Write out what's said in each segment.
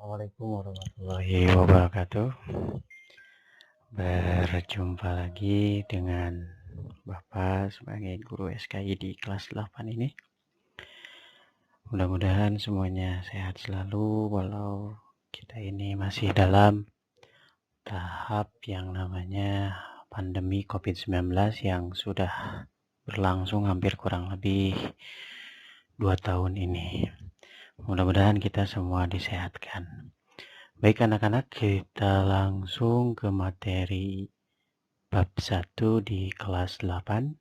Assalamualaikum warahmatullahi wabarakatuh. Berjumpa lagi dengan Bapak sebagai guru SKI di kelas 8 ini. Mudah-mudahan semuanya sehat selalu walau kita ini masih dalam tahap yang namanya pandemi COVID-19 yang sudah berlangsung hampir kurang lebih 2 tahun ini. Mudah-mudahan kita semua disehatkan. Baik anak-anak, kita langsung ke materi bab 1 di kelas 8.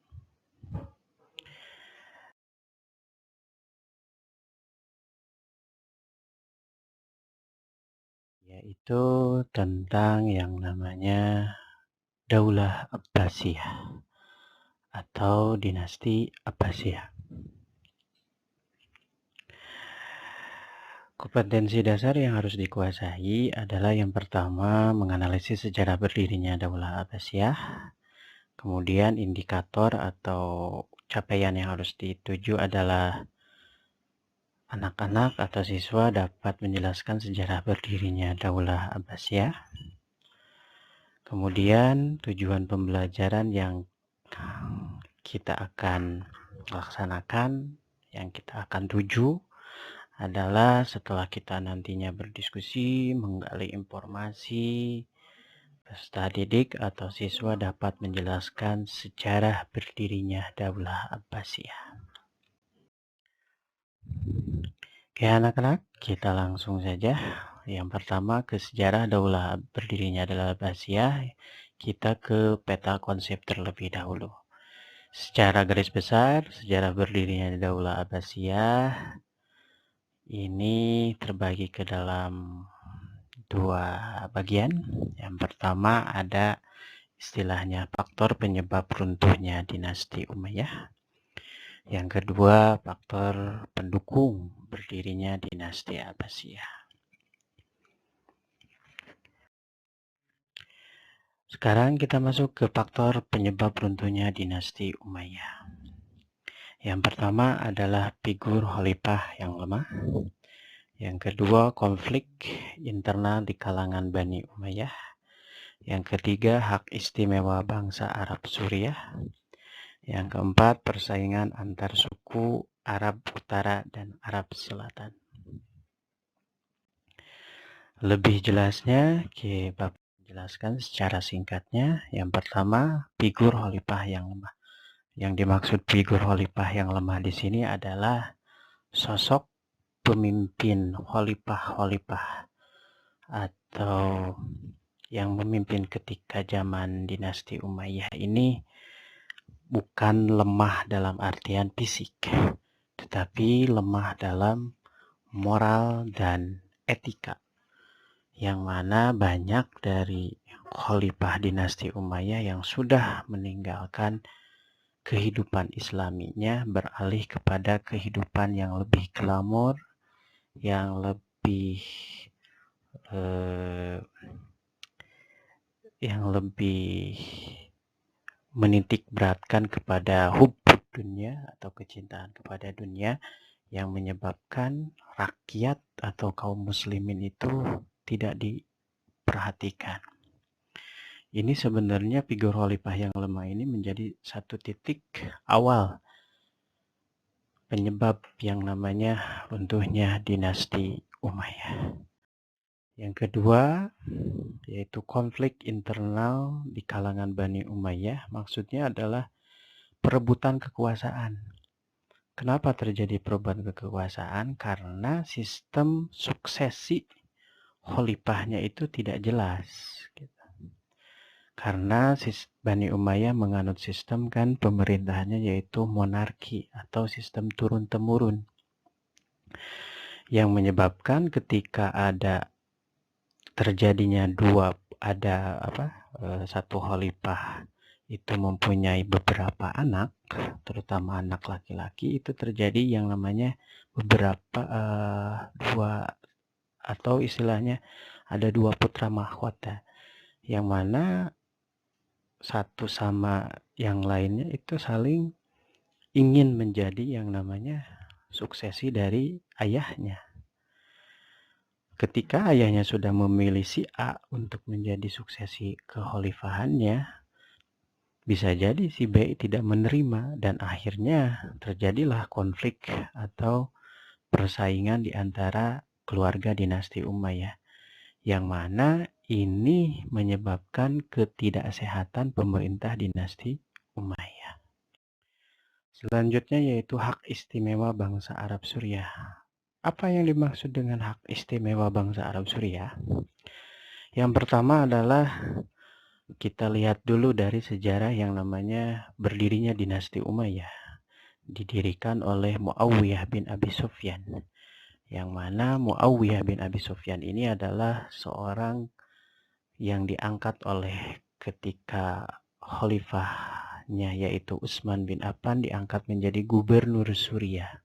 Yaitu tentang yang namanya Daulah Abbasiyah atau dinasti Abbasiyah. Kompetensi dasar yang harus dikuasai adalah yang pertama menganalisis sejarah berdirinya Daulah Abbasiyah. Kemudian indikator atau capaian yang harus dituju adalah anak-anak atau siswa dapat menjelaskan sejarah berdirinya Daulah Abbasiyah. Kemudian tujuan pembelajaran yang kita akan laksanakan, yang kita akan tuju adalah setelah kita nantinya berdiskusi, menggali informasi, peserta didik atau siswa dapat menjelaskan sejarah berdirinya Daulah Abbasiyah. Oke anak-anak, kita langsung saja. Yang pertama ke sejarah Daulah berdirinya Daulah Abbasiyah, kita ke peta konsep terlebih dahulu. Secara garis besar, sejarah berdirinya Daulah Abbasiyah ini terbagi ke dalam dua bagian. Yang pertama ada istilahnya faktor penyebab runtuhnya dinasti Umayyah. Yang kedua, faktor pendukung berdirinya dinasti Abbasiyah. Sekarang kita masuk ke faktor penyebab runtuhnya dinasti Umayyah. Yang pertama adalah figur khalifah yang lemah. Yang kedua, konflik internal di kalangan Bani Umayyah. Yang ketiga, hak istimewa bangsa Arab Suriah. Yang keempat, persaingan antar suku Arab Utara dan Arab Selatan. Lebih jelasnya, Bapak jelaskan secara singkatnya. Yang pertama, figur khalifah yang lemah. Yang dimaksud figur khalifah yang lemah di sini adalah sosok pemimpin khalifah atau yang memimpin ketika zaman dinasti Umayyah ini bukan lemah dalam artian fisik, tetapi lemah dalam moral dan etika, yang mana banyak dari khalifah dinasti Umayyah yang sudah meninggalkan kehidupan islaminya beralih kepada kehidupan yang lebih glamor, yang lebih menitik beratkan kepada hubbud dunia atau kecintaan kepada dunia, yang menyebabkan rakyat atau kaum muslimin itu tidak diperhatikan. Ini sebenarnya figur khalifah yang lemah ini menjadi satu titik awal penyebab yang namanya runtuhnya dinasti Umayyah. Yang kedua, yaitu konflik internal di kalangan Bani Umayyah, maksudnya adalah perebutan kekuasaan. Kenapa terjadi perebutan kekuasaan? Karena sistem suksesi khalifahnya itu tidak jelas. Karena Bani Umayyah menganut sistem kan pemerintahannya yaitu monarki atau sistem turun-temurun, yang menyebabkan ketika ada terjadinya satu khalifah itu mempunyai beberapa anak, terutama anak laki-laki, itu terjadi yang namanya dua atau istilahnya ada dua putra mahkota, yang mana satu sama yang lainnya itu saling ingin menjadi yang namanya suksesi dari ayahnya. Ketika ayahnya sudah memilih si A untuk menjadi suksesi kekhalifahannya, bisa jadi si B tidak menerima dan akhirnya terjadilah konflik atau persaingan di antara keluarga dinasti Umayyah, yang mana ini menyebabkan ketidaksehatan pemerintah dinasti Umayyah. Selanjutnya yaitu hak istimewa bangsa Arab Suriah. Apa yang dimaksud dengan hak istimewa bangsa Arab Suriah? Yang pertama adalah kita lihat dulu dari sejarah yang namanya berdirinya dinasti Umayyah. Didirikan oleh Muawiyah bin Abi Sufyan. Yang mana Muawiyah bin Abi Sufyan ini adalah seorang yang diangkat oleh ketika khalifahnya yaitu Utsman bin Affan diangkat menjadi gubernur Suriah.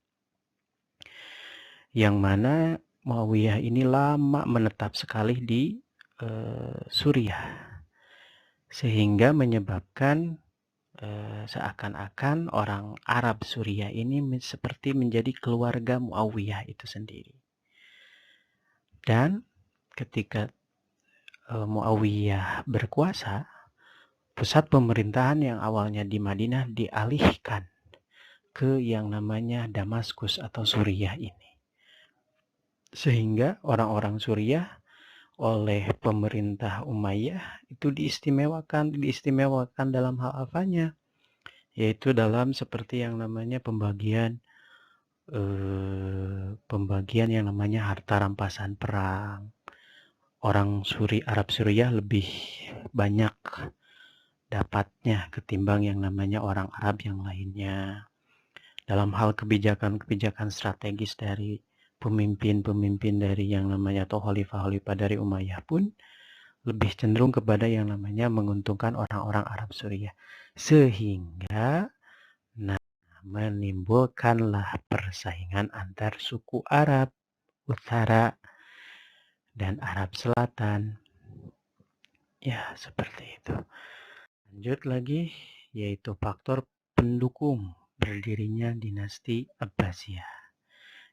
Yang mana Muawiyah ini lama menetap sekali di Suriah, sehingga menyebabkan seakan-akan orang Arab Suriah ini seperti menjadi keluarga Muawiyah itu sendiri. Dan ketika Muawiyah berkuasa, pusat pemerintahan yang awalnya di Madinah dialihkan ke yang namanya Damaskus atau Suriah ini. Sehingga orang-orang Suriah oleh pemerintah Umayyah itu diistimewakan dalam hal apanya? Yaitu dalam seperti yang namanya pembagian yang namanya harta rampasan perang. Orang Arab Suriah lebih banyak dapatnya ketimbang yang namanya orang Arab yang lainnya. Dalam hal kebijakan-kebijakan strategis dari pemimpin-pemimpin dari yang namanya atau khalifah-khalifah dari Umayyah pun lebih cenderung kepada yang namanya menguntungkan orang-orang Arab Suriah. Sehingga menimbulkanlah persaingan antar suku Arab Utara dan Arab Selatan. Ya, seperti itu. Lanjut lagi, yaitu faktor pendukung berdirinya dinasti Abbasiyah.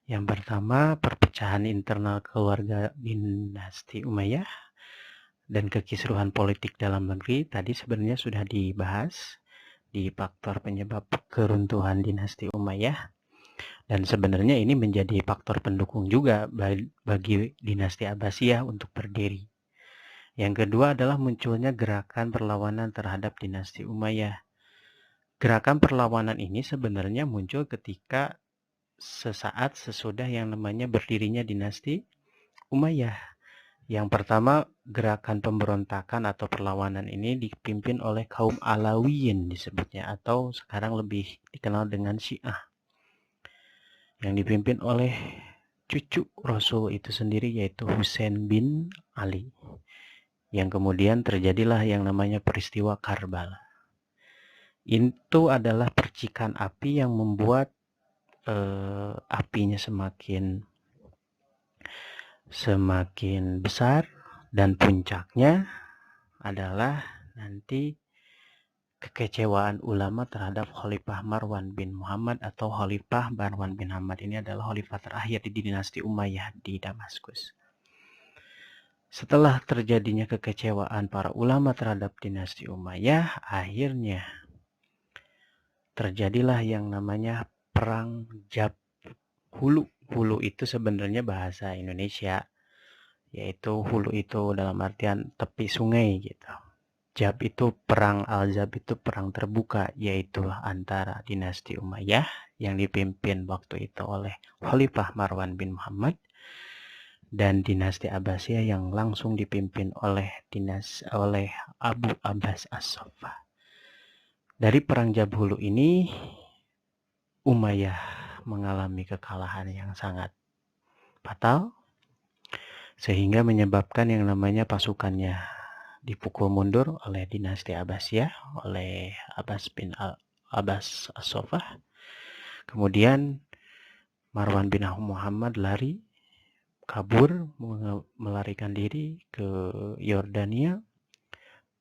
Yang pertama, perpecahan internal keluarga dinasti Umayyah dan kekisruhan politik dalam negeri tadi sebenarnya sudah dibahas di faktor penyebab keruntuhan dinasti Umayyah, dan sebenarnya ini menjadi faktor pendukung juga bagi dinasti Abbasiyah untuk berdiri. Yang kedua adalah munculnya gerakan perlawanan terhadap dinasti Umayyah. Gerakan perlawanan ini sebenarnya muncul ketika sesaat sesudah yang namanya berdirinya dinasti Umayyah. Yang pertama, gerakan pemberontakan atau perlawanan ini dipimpin oleh kaum Alawiyin disebutnya, atau sekarang lebih dikenal dengan Syiah, yang dipimpin oleh cucu Rasul itu sendiri yaitu Husain bin Ali. Yang kemudian terjadilah yang namanya peristiwa Karbala. Itu adalah percikan api yang membuat apinya semakin besar, dan puncaknya adalah nanti kekecewaan ulama terhadap Khalifah Marwan bin Muhammad, atau Khalifah Marwan bin Muhammad ini adalah khalifah terakhir di dinasti Umayyah di Damaskus. Setelah terjadinya kekecewaan para ulama terhadap dinasti Umayyah, akhirnya terjadilah yang namanya perang Jabhulu. Hulu itu sebenarnya bahasa Indonesia, yaitu hulu itu dalam artian tepi sungai gitu. Jab itu perang, Al-Jab itu perang terbuka, yaitu antara dinasti Umayyah yang dipimpin waktu itu oleh Khalifah Marwan bin Muhammad dan dinasti Abbasiyah yang langsung dipimpin oleh Abu Abbas As-Saffah. Dari perang Jabhulu ini Umayyah mengalami kekalahan yang sangat fatal, sehingga menyebabkan yang namanya pasukannya dipukul mundur oleh dinasti Abbasiyah, oleh Abbas As-Saffah. Kemudian Marwan bin Muhammad kabur, melarikan diri ke Yordania,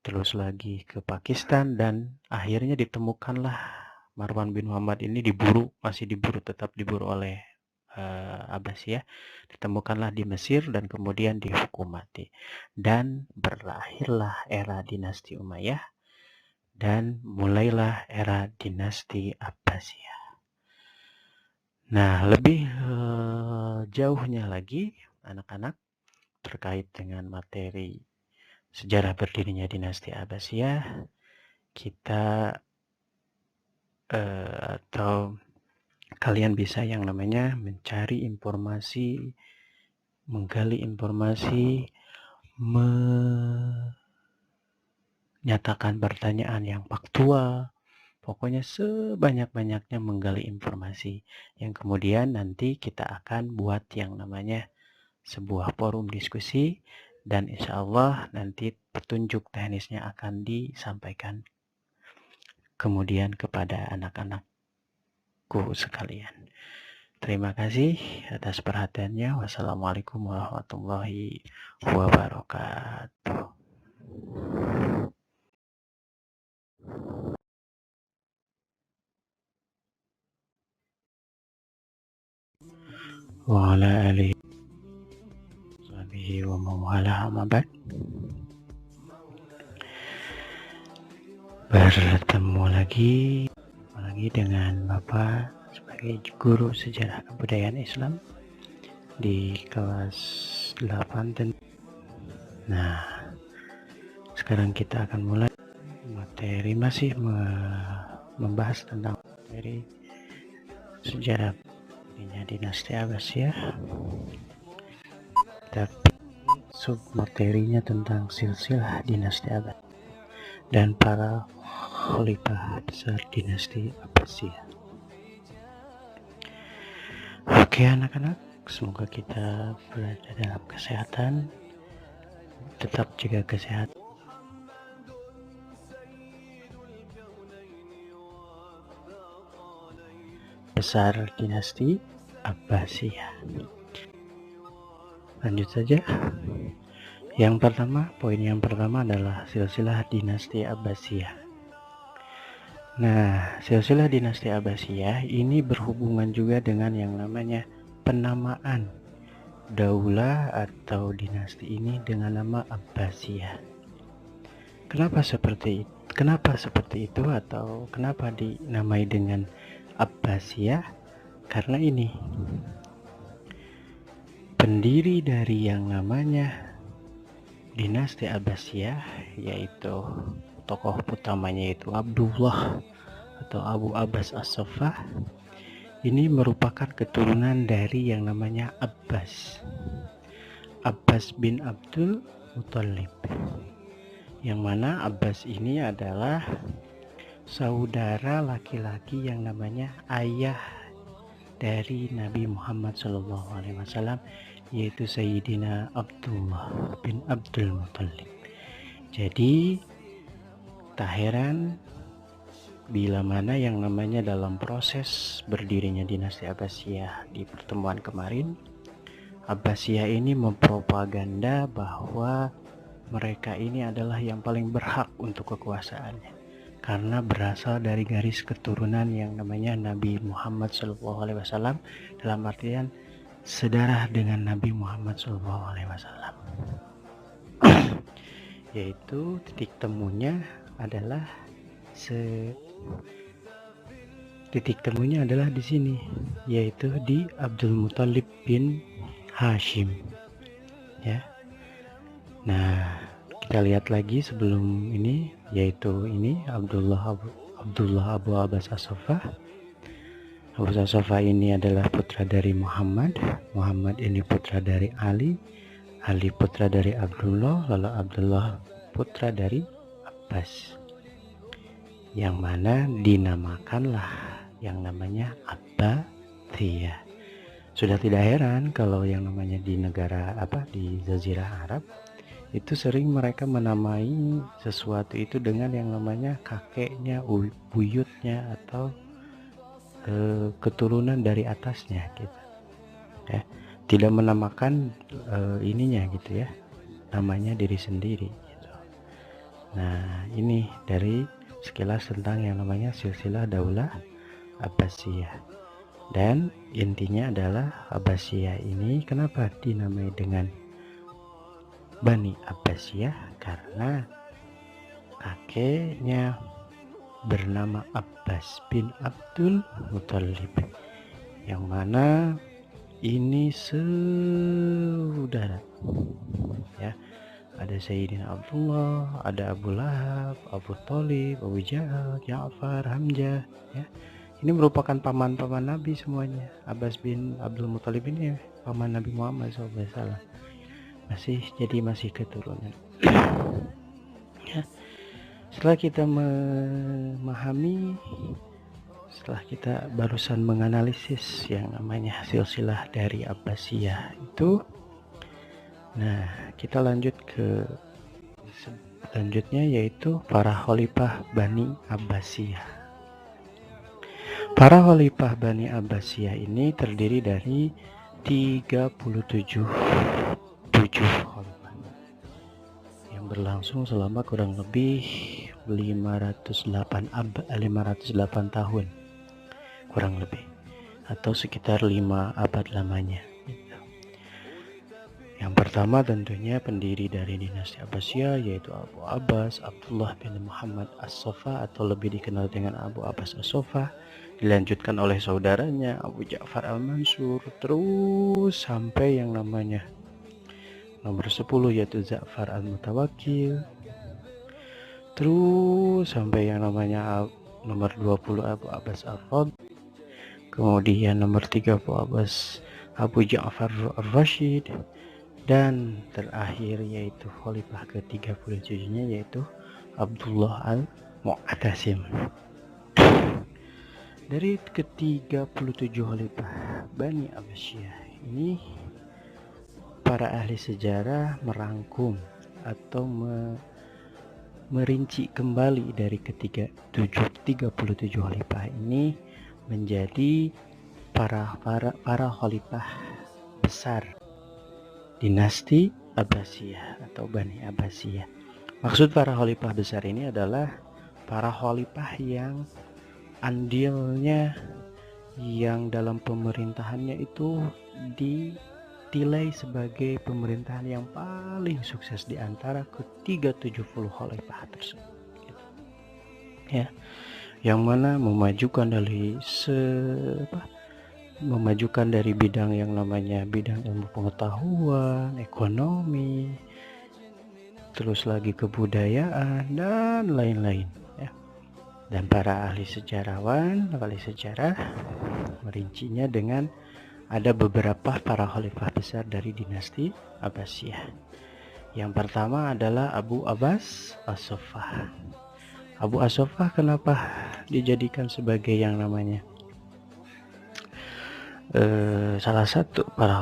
terus lagi ke Pakistan, dan akhirnya ditemukanlah Marwan bin Muhammad ini tetap diburu oleh Abbasiyah ditemukanlah di Mesir dan kemudian dihukum mati. Dan berlahirlah era dinasti Umayyah dan mulailah era dinasti Abbasiyah. Nah, lebih jauhnya lagi anak-anak terkait dengan materi sejarah berdirinya dinasti Abbasiyah, kita atau kalian bisa yang namanya mencari informasi, menggali informasi, menyatakan pertanyaan yang faktual, pokoknya sebanyak-banyaknya menggali informasi yang kemudian nanti kita akan buat yang namanya sebuah forum diskusi dan insya Allah nanti petunjuk teknisnya akan disampaikan kemudian kepada anak-anakku sekalian. Terima kasih atas perhatiannya. Wassalamualaikum warahmatullahi wabarakatuh. Wa ala alihi wa mawala amabad. Bertemu lagi dengan Bapak sebagai guru sejarah kebudayaan Islam di kelas 8. Nah, sekarang kita akan mulai materi, masih membahas tentang materi sejarah dinasti Abbasiyah, tapi submaterinya tentang silsilah dinasti Abbasiyah dan para khalifah besar dinasti Abbasiyah. Oke anak-anak, semoga kita berada dalam kesehatan, tetap jaga kesehatan. Besar dinasti Abbasiyah. Lanjut saja. Poin yang pertama adalah silsilah dinasti Abbasiyah. Nah, silsilah dinasti Abbasiyah ini berhubungan juga dengan yang namanya penamaan daulah atau dinasti ini dengan nama Abbasiyah. Kenapa seperti itu atau kenapa dinamai dengan Abbasiyah? Karena ini pendiri dari yang namanya dinasti Abbasiyah, yaitu tokoh utamanya yaitu Abdullah atau Abu Abbas As-Saffah. Ini merupakan keturunan dari yang namanya Abbas bin Abdul Muthalib, yang mana Abbas ini adalah saudara laki-laki yang namanya ayah dari Nabi Muhammad SAW, yaitu Sayyidina Abdullah bin Abdul Muthalib. Jadi tak heran bila mana yang namanya dalam proses berdirinya dinasti Abbasiyah di pertemuan kemarin, Abbasiyah ini mempropaganda bahwa mereka ini adalah yang paling berhak untuk kekuasaannya karena berasal dari garis keturunan yang namanya Nabi Muhammad SAW, dalam artian sedarah dengan Nabi Muhammad SAW. Yaitu titik temunya adalah di sini, yaitu di Abdul Muthalib bin Hashim, ya. Nah, kita lihat lagi sebelum ini, yaitu ini Abdullah Abu Abbas As-Saffah. Abu As-Saffah ini adalah putra dari Muhammad ini putra dari Ali putra dari Abdullah, lalu Abdullah putra dari Abbas, yang mana dinamakanlah yang namanya Abbasiyah. Sudah tidak heran kalau yang namanya di negara di Jazirah Arab itu sering mereka menamai sesuatu itu dengan yang namanya kakeknya, buyutnya, atau keturunan dari atasnya gitu ya, tidak menamakan ininya gitu ya, namanya diri sendiri gitu. Nah, ini dari sekilas tentang yang namanya silsilah daulah Abbasiyah. Dan intinya adalah Abbasiyah ini kenapa dinamai dengan Bani Abbasiyah? Karena kakeknya bernama Abbas bin Abdul Muthalib, yang mana ini saudara ya. Ada Sayyidina Abdullah, ada Abu Lahab, Abu Thalib, Abu Jahal, Ja'far, Hamzah ya. Ini merupakan paman-paman Nabi semuanya. Abbas bin Abdul Muthalib ini paman Nabi Muhammad SAW. Masih keturunan. Ya. Setelah kita memahami, setelah kita barusan menganalisis yang namanya silsilah dari Abbasiyah itu, nah kita lanjut ke selanjutnya, yaitu para khalifah Bani Abbasiyah. Para khalifah Bani Abbasiyah ini terdiri dari 37 khalifah yang berlangsung selama kurang lebih 508 tahun kurang lebih, atau sekitar 5 abad lamanya. Yang pertama tentunya pendiri dari dinasti Abbasiyah, yaitu Abu Abbas Abdullah bin Muhammad As-Sofa, atau lebih dikenal dengan Abu Abbas As-Sofa, dilanjutkan oleh saudaranya Abu Ja'far Al-Mansur, terus sampai yang namanya nomor 10 yaitu Ja'far Al-Mutawakkil, terus sampai yang namanya nomor 20 Abu Abbas Al-Fadl, kemudian nomor 3 Abu Abbas Abu Ja'far Ar-Rashid, dan terakhir yaitu khalifah ke-37-nya yaitu Abdullah Al-Mu'tasim. Dari ke-37 khalifah Bani Abbasiyah ini, para ahli sejarah merangkum atau merinci kembali dari ke-37 khalifah ini menjadi para khalifah besar dinasti Abbasiyah atau Bani Abbasiyah. Maksud para khalifah besar ini adalah para khalifah yang andilnya, yang dalam pemerintahannya itu dinilai sebagai pemerintahan yang paling sukses di antara ke-70 khalifah tersebut. Ya, yang mana memajukan dari bidang yang namanya bidang ilmu pengetahuan, ekonomi, terus lagi kebudayaan dan lain-lain ya. Dan para ahli sejarah merincinya dengan ada beberapa para khalifah besar dari dinasti Abbasiyah. Yang pertama adalah Abu Abbas As-Sofa. Abu As-Sofa kenapa dijadikan sebagai yang namanya salah satu para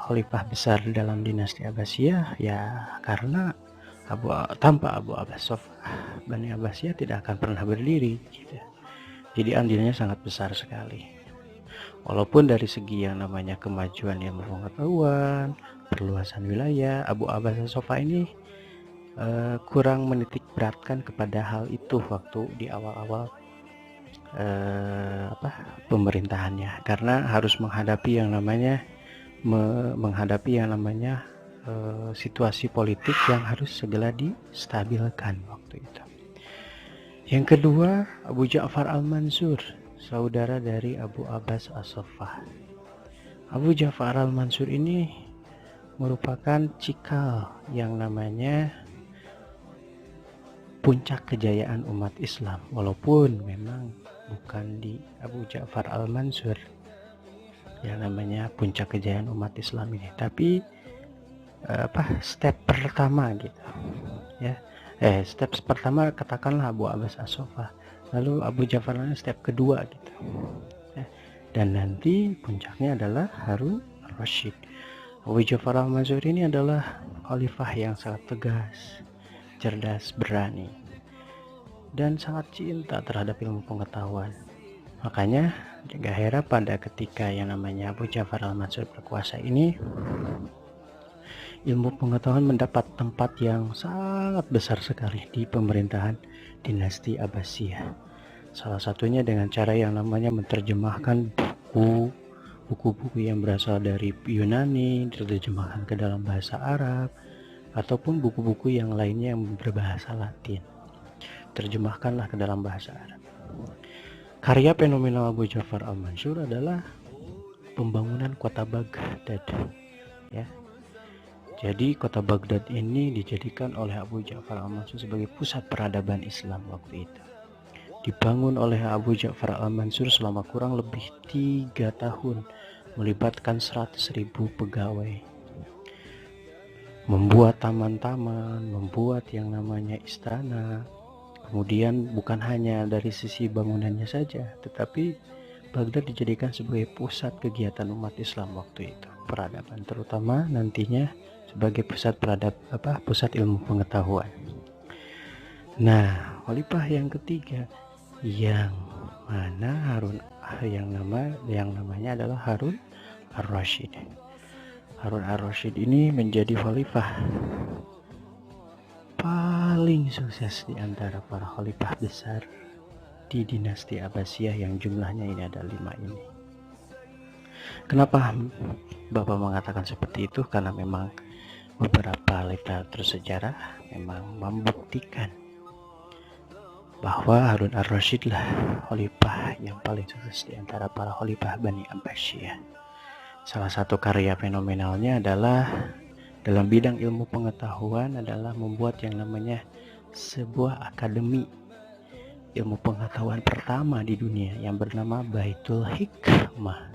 khalifah besar dalam dinasti Abbasiyah? Ya karena tanpa Abu Abbas Sofa, Bani Abbasiyah tidak akan pernah berdiri gitu. Jadi andilnya sangat besar sekali. Walaupun dari segi yang namanya kemajuan ilmu pengetahuan, perluasan wilayah, Abu Abbas Sofa ini kurang menitik beratkan kepada hal itu waktu di awal-awal pemerintahannya, karena harus menghadapi yang namanya situasi politik yang harus segera distabilkan waktu itu. Yang kedua, Abu Ja'far Al-Mansur, saudara dari Abu Abbas As-Sofa. Abu Ja'far Al-Mansur ini merupakan cikal yang namanya puncak kejayaan umat Islam, walaupun memang bukan di Abu Ja'far Al-Mansur yang namanya puncak kejayaan umat Islam ini, tapi step pertama gitu ya. Step pertama katakanlah Abu Abbas As-Sofa, lalu Abu Ja'far step kedua gitu ya. Dan nanti puncaknya adalah Harun Ar-Rasyid. Abu Ja'far Al-Mansur ini adalah khalifah yang sangat tegas, cerdas, berani, dan sangat cinta terhadap ilmu pengetahuan. Makanya gak heran pada ketika yang namanya Abu Ja'far Al-Mansur berkuasa ini, ilmu pengetahuan mendapat tempat yang sangat besar sekali di pemerintahan dinasti Abbasiyah. Salah satunya dengan cara yang namanya menerjemahkan buku-buku yang berasal dari Yunani diterjemahkan ke dalam bahasa Arab, ataupun buku-buku yang lainnya yang berbahasa Latin, terjemahkanlah ke dalam bahasa Arab. Karya fenomenal Abu Ja'far al-Mansur adalah pembangunan kota Baghdad, ya. Jadi kota Baghdad ini dijadikan oleh Abu Ja'far al-Mansur sebagai pusat peradaban Islam waktu itu. Dibangun oleh Abu Ja'far al-Mansur selama kurang lebih 3 tahun, melibatkan 100.000 pegawai, membuat taman-taman, membuat yang namanya istana. Kemudian bukan hanya dari sisi bangunannya saja, tetapi Baghdad dijadikan sebagai pusat kegiatan umat Islam waktu itu, peradaban, terutama nantinya sebagai pusat pusat ilmu pengetahuan. Nah, khalifah yang ketiga yang mana yang namanya adalah Harun ar-Rasyid. Harun ar-Rasyid ini menjadi khalifah paling sukses di antara para khalifah besar di dinasti Abbasiyah yang jumlahnya ini ada 5 ini. Kenapa Bapak mengatakan seperti itu? Karena memang beberapa literatur sejarah memang membuktikan bahwa Harun ar-Rasyid lah khalifah yang paling sukses di antara para khalifah Bani Abbasiyah. Salah satu karya fenomenalnya adalah dalam bidang ilmu pengetahuan adalah membuat yang namanya sebuah akademi ilmu pengetahuan pertama di dunia yang bernama Baitul Hikmah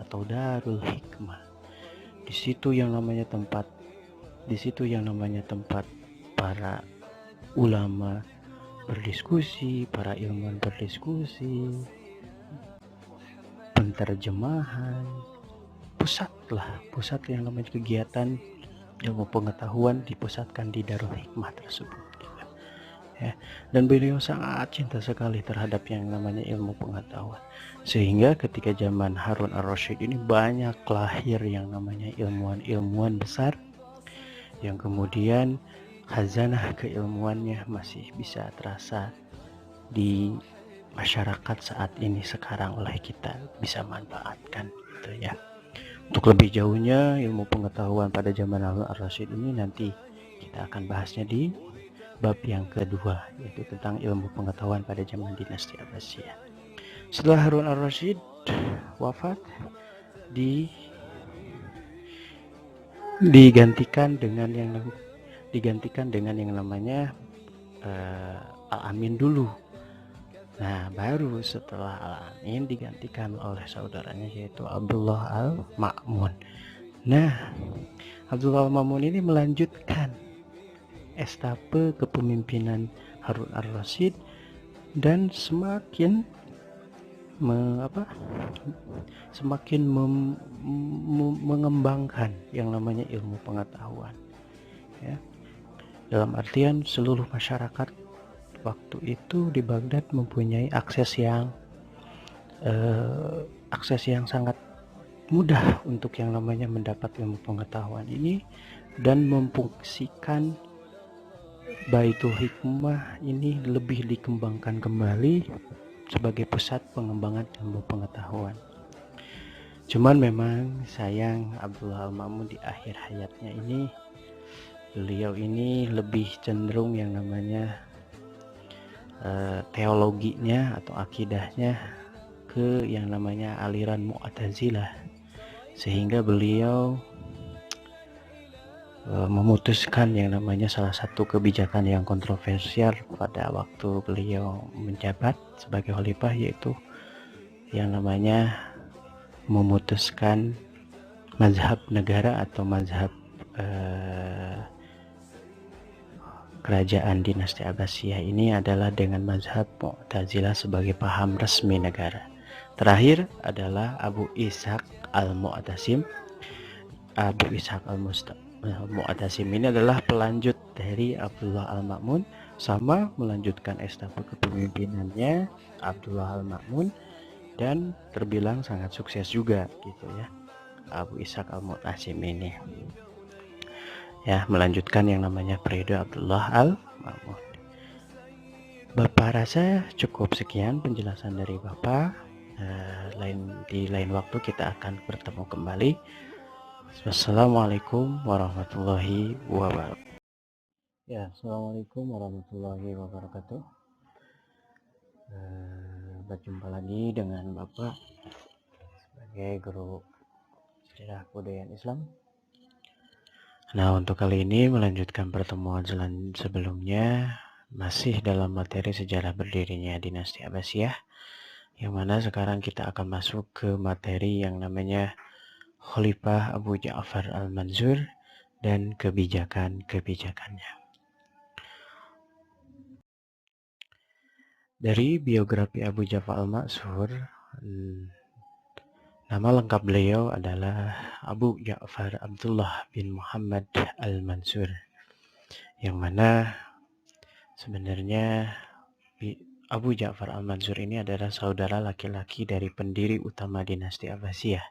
atau Darul Hikmah. Di situ yang namanya tempat para ulama berdiskusi, para ilmuwan berdiskusi, penterjemahan, pusat yang namanya kegiatan ilmu pengetahuan dipusatkan di Darul Hikmah tersebut, gitu. Ya, dan beliau sangat cinta sekali terhadap yang namanya ilmu pengetahuan, sehingga ketika zaman Harun ar-Rasyid ini banyak lahir yang namanya ilmuwan besar yang kemudian khazanah keilmuannya masih bisa terasa di masyarakat saat ini sekarang oleh kita bisa manfaatkan, gitu ya. Untuk lebih jauhnya ilmu pengetahuan pada zaman Harun ar-Rasyid ini nanti kita akan bahasnya di bab yang kedua, yaitu tentang ilmu pengetahuan pada zaman dinasti Abbasiyah. Setelah Harun ar-Rasyid wafat, digantikan dengan yang namanya Al-Amin dulu. Nah, baru setelah Al-Amin digantikan oleh saudaranya yaitu Abdullah al-Ma'mun. Nah, Abdullah al-Ma'mun ini melanjutkan estafet kepemimpinan Harun ar-Rasyid dan semakin mengembangkan yang namanya ilmu pengetahuan, ya. Dalam artian seluruh masyarakat waktu itu di Baghdad mempunyai akses yang sangat mudah untuk yang namanya mendapat ilmu pengetahuan ini, dan memfungsikan Baitul Hikmah ini lebih dikembangkan kembali sebagai pusat pengembangan ilmu pengetahuan. Cuman memang sayang Abdullah al-Ma'mun di akhir hayatnya ini, beliau ini lebih cenderung yang namanya teologinya atau akidahnya ke yang namanya aliran Mu'tazilah, sehingga beliau memutuskan yang namanya salah satu kebijakan yang kontroversial pada waktu beliau menjabat sebagai khalifah, yaitu yang namanya memutuskan mazhab negara atau mazhab kerajaan dinasti Abbasiyah ini adalah dengan mazhab Mu'tazilah sebagai paham resmi negara. Terakhir adalah Abu Ishaq al-Mu'tasim. Abu Ishaq al-Mu'tasim ini adalah pelanjut dari Abdullah al-Ma'mun, sama melanjutkan estafet kepemimpinannya Abdullah al-Ma'mun, dan terbilang sangat sukses juga, gitu ya, Abu Ishaq al-Mu'tasim ini, ya, melanjutkan yang namanya periode Abdullah al-Ma'mun. Bapak rasa cukup sekian penjelasan dari Bapak. Di lain waktu kita akan bertemu kembali. Wassalamualaikum warahmatullahi wabarakatuh. Ya, assalamualaikum warahmatullahi wabarakatuh. Berjumpa lagi dengan Bapak sebagai guru sejarah kebudayaan Islam. Nah, untuk kali ini melanjutkan pertemuan sebelumnya, masih dalam materi sejarah berdirinya dinasti Abbasiyah, yang mana sekarang kita akan masuk ke materi yang namanya Khalifah Abu Ja'far al-Mansur dan kebijakan-kebijakannya. Dari biografi Abu Ja'far al-Mansur, nama lengkap beliau adalah Abu Ja'far Abdullah bin Muhammad al-Mansur, yang mana sebenarnya Abu Ja'far al-Mansur ini adalah saudara laki-laki dari pendiri utama dinasti Abbasiyah,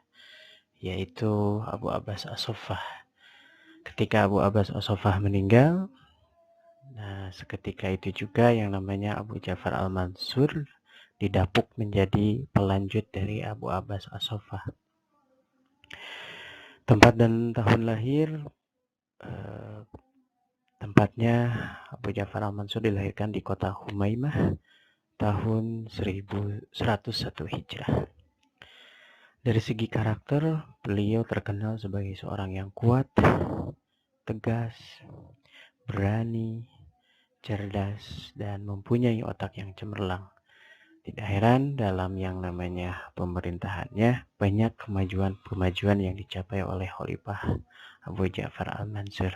yaitu Abu Abbas as-Saffah. Ketika Abu Abbas as-Saffah meninggal, nah seketika itu juga yang namanya Abu Ja'far al-Mansur didapuk menjadi pelanjut dari Abu Abbas as-Saffah. Tempat dan tahun lahir, tempatnya Abu Ja'far al-Mansur dilahirkan di kota Humaimah tahun 1101 Hijrah. Dari segi karakter, beliau terkenal sebagai seorang yang kuat, tegas, berani, cerdas, dan mempunyai otak yang cemerlang. Tidak heran dalam yang namanya pemerintahannya banyak kemajuan yang dicapai oleh Khalifah Abu Ja'far al-Mansur,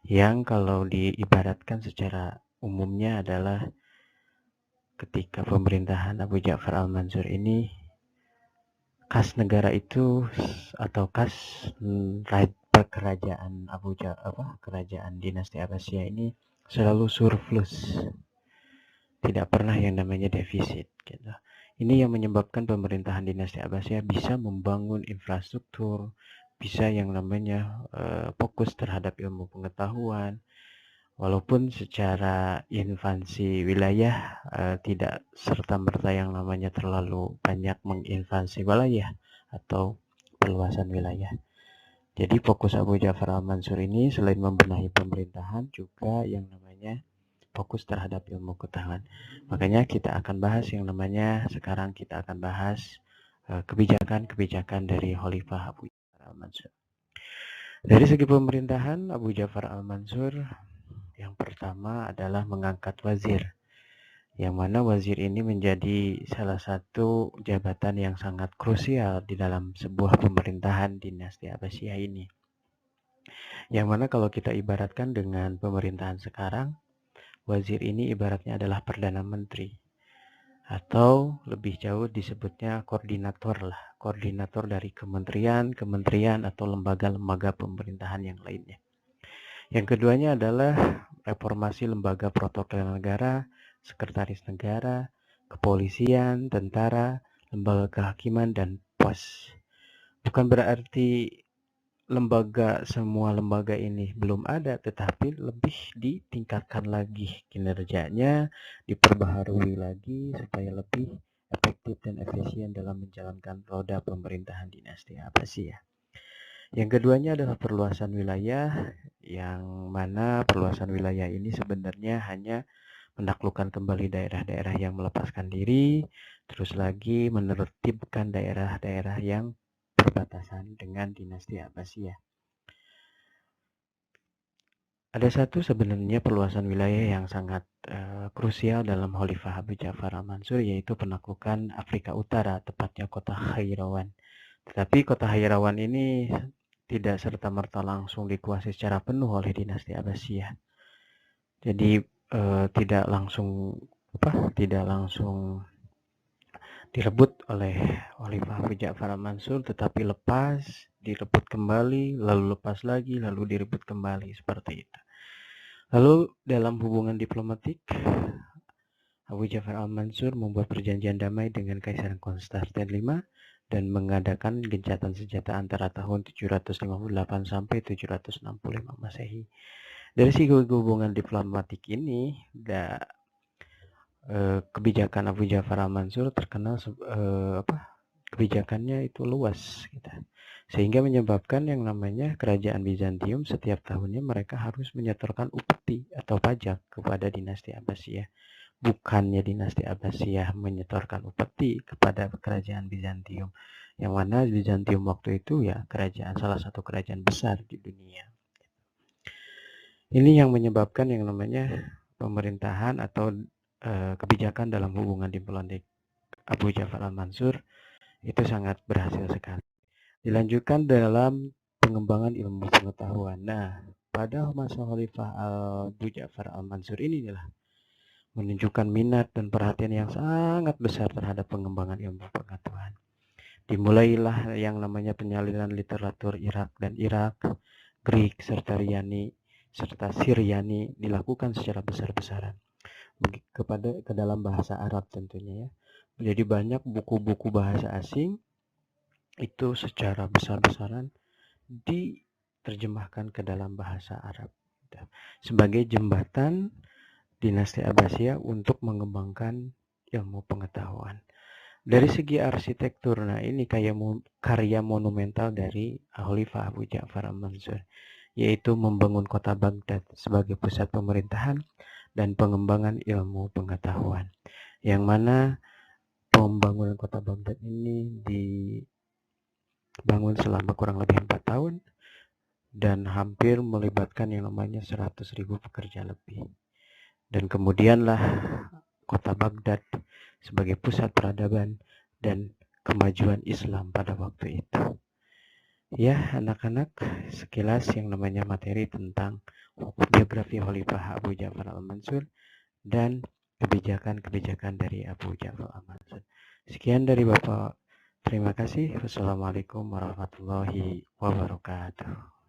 yang kalau diibaratkan secara umumnya adalah ketika pemerintahan Abu Ja'far al-Mansur ini, kas negara itu atau kas kerajaan kerajaan dinasti Abbasiyah ini selalu surplus. Tidak pernah yang namanya defisit gitu. Ini yang menyebabkan pemerintahan dinasti Abbasiyah bisa membangun infrastruktur, bisa yang namanya fokus terhadap ilmu pengetahuan, walaupun secara invasi wilayah tidak serta-merta yang namanya terlalu banyak menginvasi wilayah atau perluasan wilayah. Jadi fokus Abu Ja'far al-Mansur ini selain membenahi pemerintahan juga yang namanya fokus terhadap ilmu pengetahuan. Makanya kita akan bahas yang namanya, sekarang kita akan bahas kebijakan-kebijakan dari Khalifah Abu Ja'far al-Mansur. Dari segi pemerintahan, Abu Ja'far al-Mansur yang pertama adalah mengangkat wazir, yang mana wazir ini menjadi salah satu jabatan yang sangat krusial di dalam sebuah pemerintahan dinasti Abbasiyah ini. Yang mana kalau kita ibaratkan dengan pemerintahan sekarang, wazir ini ibaratnya adalah Perdana Menteri, atau lebih jauh disebutnya koordinator lah, koordinator dari kementerian atau lembaga-lembaga pemerintahan yang lainnya. Yang keduanya adalah reformasi lembaga protokol negara, sekretaris negara, kepolisian, tentara, lembaga kehakiman, dan pos. Bukan berarti semua lembaga ini belum ada, tetapi lebih ditingkatkan lagi kinerjanya, diperbaharui lagi supaya lebih efektif dan efisien dalam menjalankan roda pemerintahan dinasti Abbasiyah. Yang keduanya adalah perluasan wilayah, yang mana perluasan wilayah ini sebenarnya hanya menaklukkan kembali daerah-daerah yang melepaskan diri, terus lagi menertibkan daerah-daerah yang berbatasan dengan dinasti Abbasiyah. Ada satu sebenarnya perluasan wilayah yang sangat krusial dalam Khalifah Abu Ja'far al-Mansur, yaitu penaklukan Afrika Utara, tepatnya kota Khairawan. Tetapi kota Khairawan ini tidak serta-merta langsung dikuasai secara penuh oleh dinasti Abbasiyah. Jadi tidak langsung direbut oleh Khalifah Abu Ja'far al-Mansur, tetapi direbut kembali, lalu lepas lagi, lalu direbut kembali, seperti itu. Lalu dalam hubungan diplomatik, Abu Ja'far al-Mansur membuat perjanjian damai dengan Kaisar Konstantin V dan mengadakan gencatan senjata antara tahun 758 sampai 765 Masehi. Dari segi hubungan diplomatik ini, kebijakan Abu Ja'far al-Mansur terkenal kebijakannya itu luas gitu. Sehingga menyebabkan yang namanya kerajaan Bizantium setiap tahunnya mereka harus menyetorkan upeti atau pajak kepada dinasti Abbasiyah. Bukannya dinasti Abbasiyah menyetorkan upeti kepada kerajaan Bizantium. Yang mana Bizantium waktu itu ya salah satu kerajaan besar di dunia. Ini yang menyebabkan yang namanya pemerintahan atau kebijakan dalam hubungan diplomatik Abu Ja'far al-Mansur itu sangat berhasil sekali. Dilanjutkan dalam pengembangan ilmu pengetahuan. Nah, pada masa Khalifah Abu Ja'far al-Mansur inilah menunjukkan minat dan perhatian yang sangat besar terhadap pengembangan ilmu pengetahuan. Dimulailah yang namanya penyalinan literatur Irak dan Irak, Greek serta Syriani dilakukan secara besar-besaran ke dalam bahasa Arab tentunya ya. Jadi banyak buku-buku bahasa asing itu secara besar-besaran diterjemahkan ke dalam bahasa Arab sebagai jembatan dinasti Abbasiyah untuk mengembangkan ilmu pengetahuan. Dari segi arsitektur, nah ini karya monumental dari Khalifah Abu Ja'far al-Mansur, yaitu membangun kota Baghdad sebagai pusat pemerintahan dan pengembangan ilmu pengetahuan. Yang mana pembangunan kota Baghdad ini dibangun selama kurang lebih 4 tahun dan hampir melibatkan yang namanya 100.000 pekerja lebih. Dan kemudianlah kota Baghdad sebagai pusat peradaban dan kemajuan Islam pada waktu itu. Ya, anak-anak, sekilas yang namanya materi tentang biografi Khalifah Abu Ja'far al-Mansur dan kebijakan-kebijakan dari Abu Ja'far al-Mansur. Sekian dari Bapak. Terima kasih. Wassalamualaikum warahmatullahi wabarakatuh.